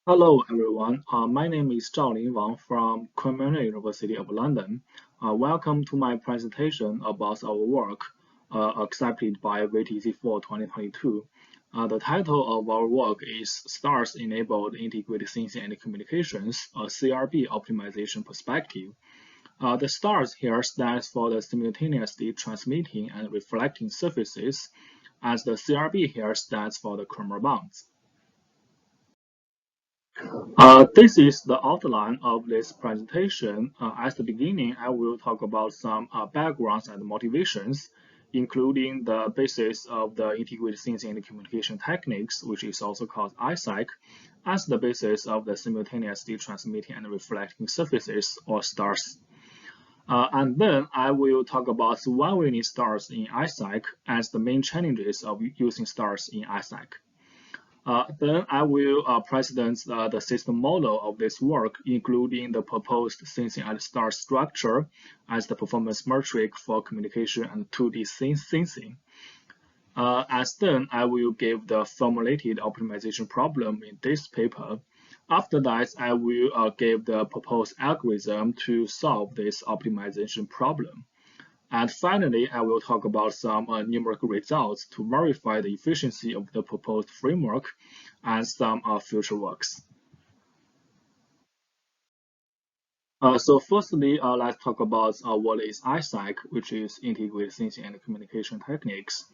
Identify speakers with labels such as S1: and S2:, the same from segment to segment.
S1: Hello, everyone. My name is Zhaolin Wang from Cornell University of London. Welcome to my presentation about our work accepted by VTC2022. The title of our work is Stars-Enabled Integrated Sensing and Communications, a CRB optimization perspective. The stars here stands for the simultaneously transmitting and reflecting surfaces, as the CRB here stands for the chroma bonds. This is the outline of this presentation. At the beginning, I will talk about some backgrounds and motivations, including the basis of the integrated sensing and communication techniques, which is also called ISAC, as the basis of the simultaneously transmitting and reflecting surfaces, or stars. And then I will talk about why we need stars in ISAC as the main challenges of using stars in ISAC. Then I will present the system model of this work, including the proposed sensing and star structure as the performance metric for communication and 2D sensing. As then I will give the formulated optimization problem in this paper. After that, I will give the proposed algorithm to solve this optimization problem. And finally, I will talk about some numerical results to verify the efficiency of the proposed framework and some future works. So firstly, let's talk about what is ISAC, which is Integrated Sensing and Communication Techniques.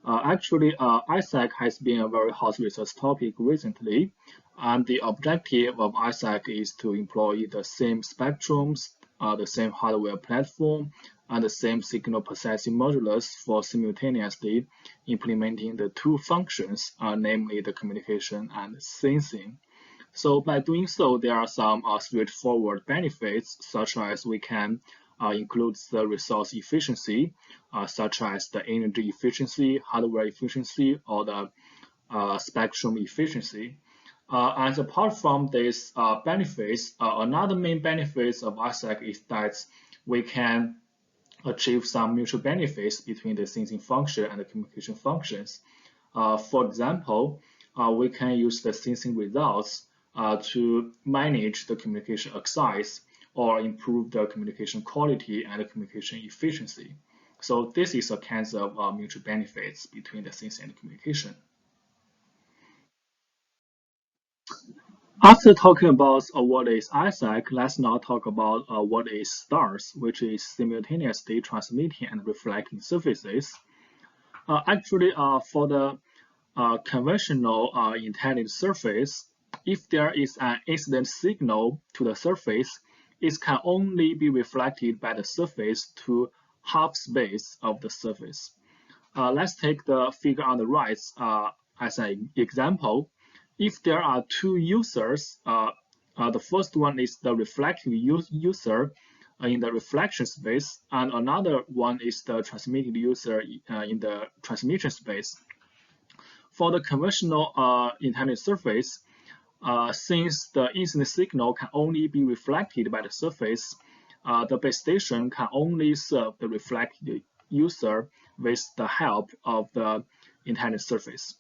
S1: Actually, ISAC has been a very hot research topic recently, and the objective of ISAC is to employ the same spectrums, the same hardware platform, and the same signal processing modulus for simultaneously implementing the two functions, namely the communication and sensing. So by doing so, there are some straightforward benefits, such as we can include the resource efficiency, such as the energy efficiency, hardware efficiency, or the spectrum efficiency. And apart from these benefits, another main benefit of ISAC is that we can achieve some mutual benefits between the sensing function and the communication functions. For example, we can use the sensing results to manage the communication exercise or improve the communication quality and the communication efficiency. So this is a kind of mutual benefits between the sensing and communication. After talking about what is ISAC, let's now talk about what is stars, which is simultaneously transmitting and reflecting surfaces. Actually, for the conventional intended surface, if there is an incident signal to the surface, it can only be reflected by the surface to half space of the surface. Let's take the figure on the right as an example. If there are two users, the first one is the reflecting user in the reflection space, and another one is the transmitting user in the transmission space. For the conventional intended surface, since the incident signal can only be reflected by the surface, the base station can only serve the reflected user with the help of the intended surface.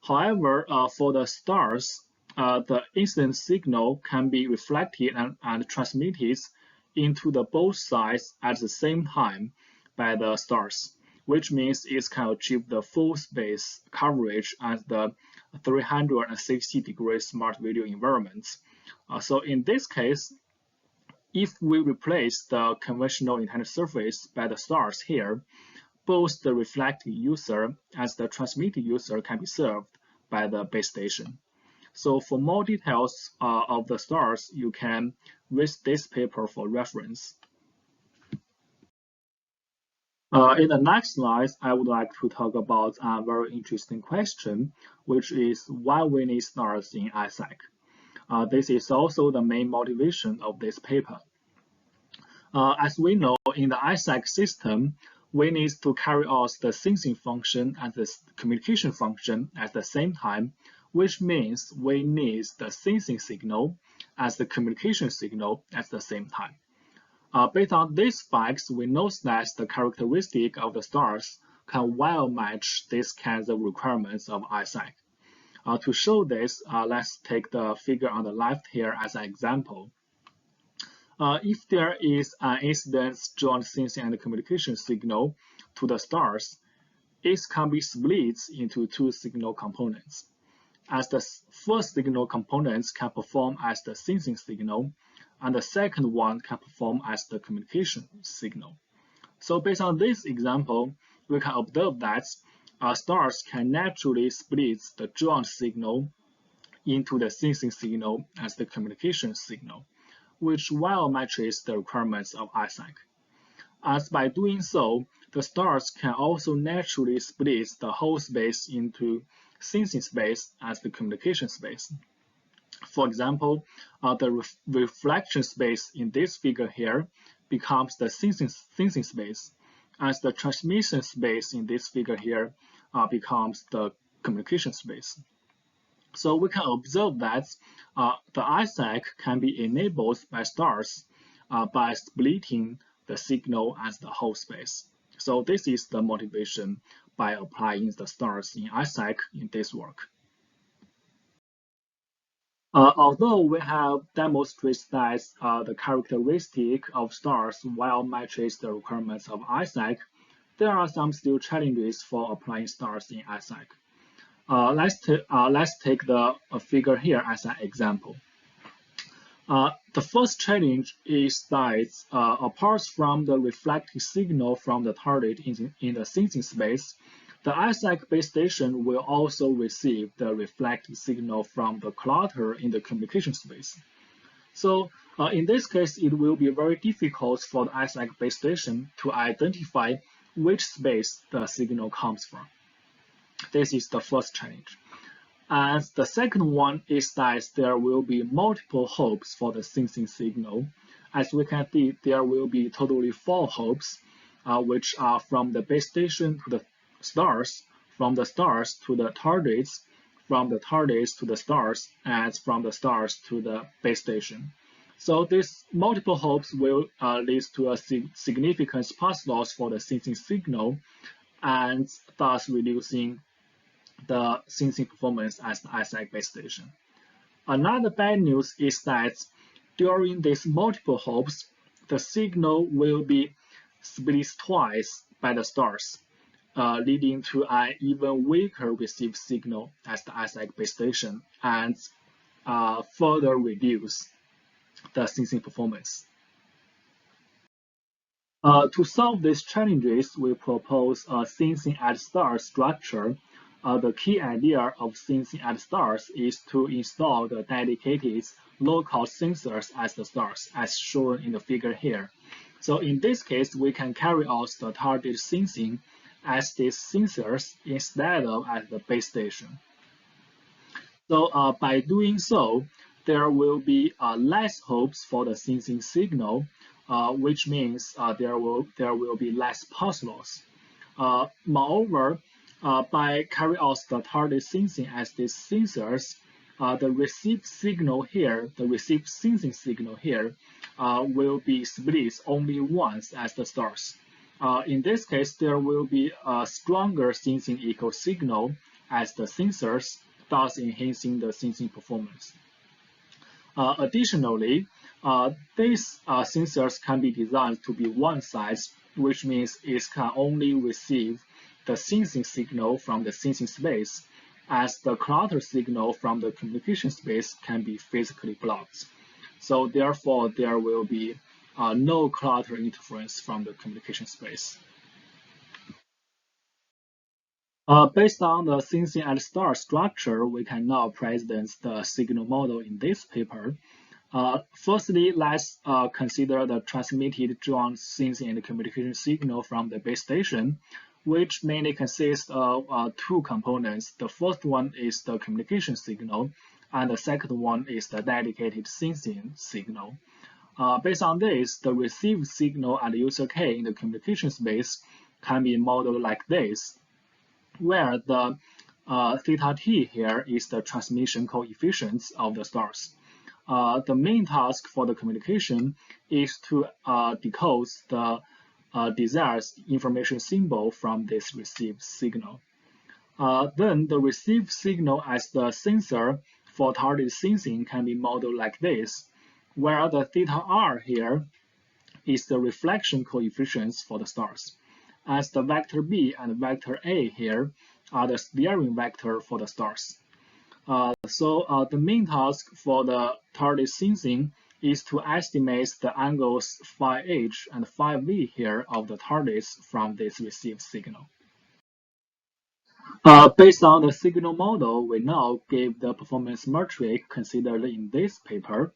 S1: However, for the stars, the incident signal can be reflected and transmitted into the both sides at the same time by the stars, which means it can achieve the full space coverage at the 360-degree smart video environments. So in this case, if we replace the conventional intended surface by the stars here, both the reflecting user and the transmitting user can be served by the base station. So for more details of the stars, you can read this paper for reference. In the next slide, I would like to talk about a very interesting question, which is why we need stars in ISAC. This is also the main motivation of this paper. As we know, in the ISAC system, we need to carry out the sensing function and the communication function at the same time, which means we need the sensing signal as the communication signal at the same time. Based on these facts, we know that the characteristic of the stars can well match these kinds of requirements of ISAC. To show this, let's take the figure on the left here as an example. If there is an incident joint sensing and communication signal to the stars, it can be split into two signal components, as the first signal components can perform as the sensing signal, and the second one can perform as the communication signal. So based on this example, we can observe that stars can naturally split the joint signal into the sensing signal as the communication signal, which well matches the requirements of ISAC. As by doing so, the stars can also naturally split the whole space into sensing space as the communication space. For example, the reflection space in this figure here becomes the sensing space, as the transmission space in this figure here becomes the communication space. So we can observe that the ISAC can be enabled by stars by splitting the signal as the whole space. So this is the motivation by applying the stars in ISAC in this work. Although we have demonstrated that the characteristic of stars well matches the requirements of ISAC, there are some still challenges for applying stars in ISAC. Let's take the figure here as an example. The first challenge is that apart from the reflecting signal from the target in the sensing space, the ISAC base station will also receive the reflected signal from the clutter in the communication space. So in this case, it will be very difficult for the ISAC base station to identify which space the signal comes from. This is the first challenge. And the second one is that there will be multiple hopes for the sensing signal. As we can see, there will be totally 4 hopes, which are from the base station to the stars, from the stars to the targets, from the targets to the stars, and from the stars to the base station. So these multiple hopes will lead to a significant path loss for the sensing signal, and thus reducing the sensing performance as the ISAC base station. Another bad news is that during these multiple hopes, the signal will be split twice by the stars, leading to an even weaker received signal as the ISAC base station and further reduce the sensing performance. To solve these challenges, we propose a sensing at stars structure. The key idea of sensing at stars is to install the dedicated local sensors as the stars, as shown in the figure here. So in this case, we can carry out the target sensing as these sensors instead of at the base station. So by doing so, there will be less hopes for the sensing signal, which means there will be less path loss. Moreover, by carrying out the target sensing as these sensors, the received signal here, the received sensing signal here, will be split only once as the stars. In this case, there will be a stronger sensing echo signal as the sensors, thus enhancing the sensing performance. Additionally, these sensors can be designed to be one size, which means it can only receive the sensing signal from the sensing space, as the clutter signal from the communication space can be physically blocked. So therefore, there will be no clutter interference from the communication space. Based on the sensing at star structure, we can now present the signal model in this paper. Firstly, let's consider the transmitted joint sensing and communication signal from the base station, which mainly consists of 2 components. The first one is the communication signal, and the second one is the dedicated sensing signal. Based on this, the received signal at user K in the communication space can be modeled like this, where the theta t here is the transmission coefficient of the stars. The main task for the communication is to decode the desired information symbol from this received signal. Then the received signal as the sensor for target sensing can be modeled like this, where the theta r here is the reflection coefficients for the stars, as the vector b and vector a here are the steering vector for the stars. So the main task for the target sensing is to estimate the angles phi h and phi v here of the targets from this received signal. Based on the signal model, we now give the performance metric considered in this paper.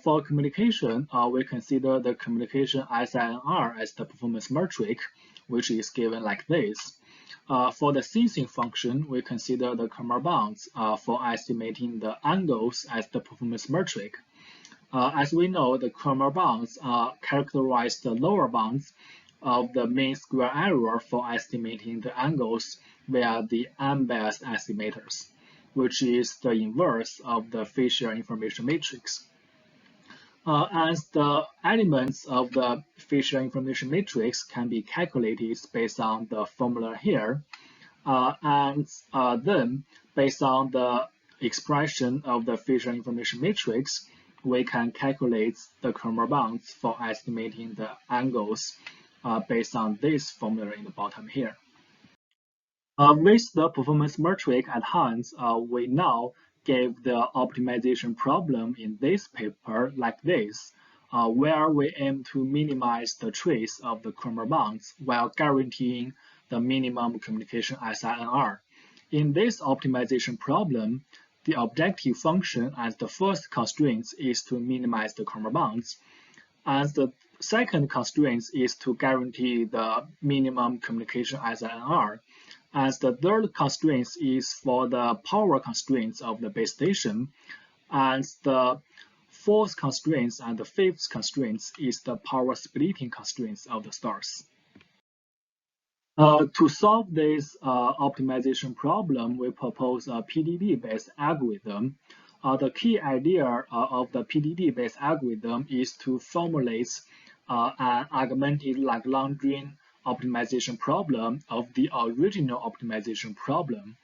S1: For communication, we consider the communication ISAC as the performance metric, which is given like this. For the sensing function, we consider the Kummer bounds for estimating the angles as the performance metric. As we know, the Kummer bounds characterize the lower bounds of the mean square error for estimating the angles via the unbiased estimators, which is the inverse of the facial information matrix. As the elements of the facial information matrix can be calculated based on the formula here, and then based on the expression of the facial information matrix, we can calculate the Kummer bounds for estimating the angles based on this formula in the bottom here. With the performance metric at hand, we now gave the optimization problem in this paper like this, where we aim to minimize the trace of the Kummer bounds while guaranteeing the minimum communication SINR. In this optimization problem, the objective function as the first constraint is to minimize the Kummer bounds, and the second constraint is to guarantee the minimum communication SINR. As the third constraint is for the power constraints of the base station, and the fourth constraint and the fifth constraint is the power splitting constraints of the stars. To solve this optimization problem, we propose a PDD-based algorithm. The key idea of the PDD-based algorithm is to formulate an augmented Lagrangian optimization problem of the original optimization problem.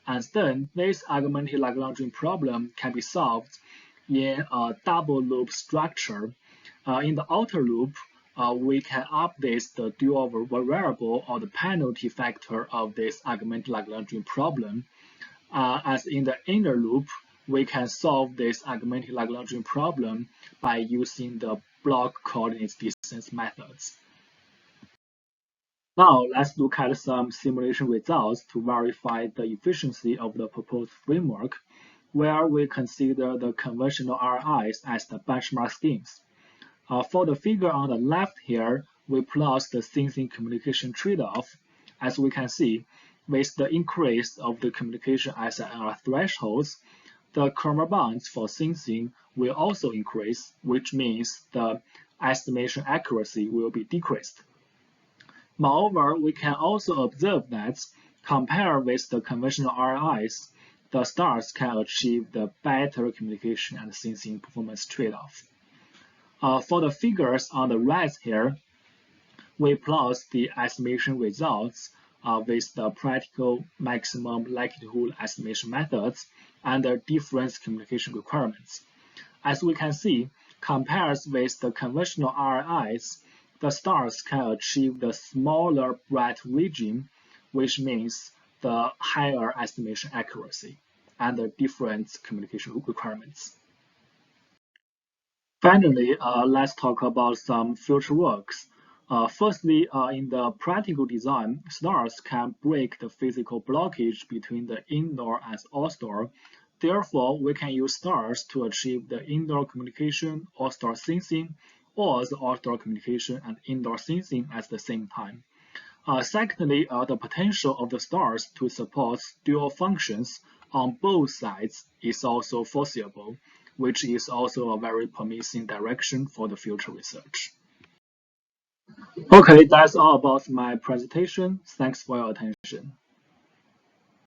S1: And then this augmented Lagrangian problem can be solved in a double loop structure. In the outer loop, we can update the dual variable or the penalty factor of this augmented Lagrangian problem. As in the inner loop, we can solve this augmented Lagrangian problem by using the block coordinate distance methods. Now, let's look at some simulation results to verify the efficiency of the proposed framework, where we consider the conventional RIs as the benchmark schemes. For the figure on the left here, we plot the sensing communication trade-off. As we can see, with the increase of the communication SIR thresholds, the Kummer bounds for sensing will also increase, which means the estimation accuracy will be decreased. Moreover, we can also observe that, compared with the conventional RIs, the stars can achieve the better communication and sensing performance trade-off. For the figures on the right here, we plot the estimation results with the practical maximum likelihood estimation methods and the different communication requirements. As we can see, compared with the conventional RIs, the stars can achieve the smaller bright region, which means the higher estimation accuracy and the different communication requirements. Finally, let's talk about some future works. Firstly, in the practical design, stars can break the physical blockage between the indoor and outdoor. Therefore, we can use stars to achieve the indoor communication, outdoor sensing, or the outdoor communication and indoor sensing at the same time. Secondly, the potential of the stars to support dual functions on both sides is also foreseeable, which is also a very promising direction for the future research. Okay, that's all about my presentation. Thanks for your attention.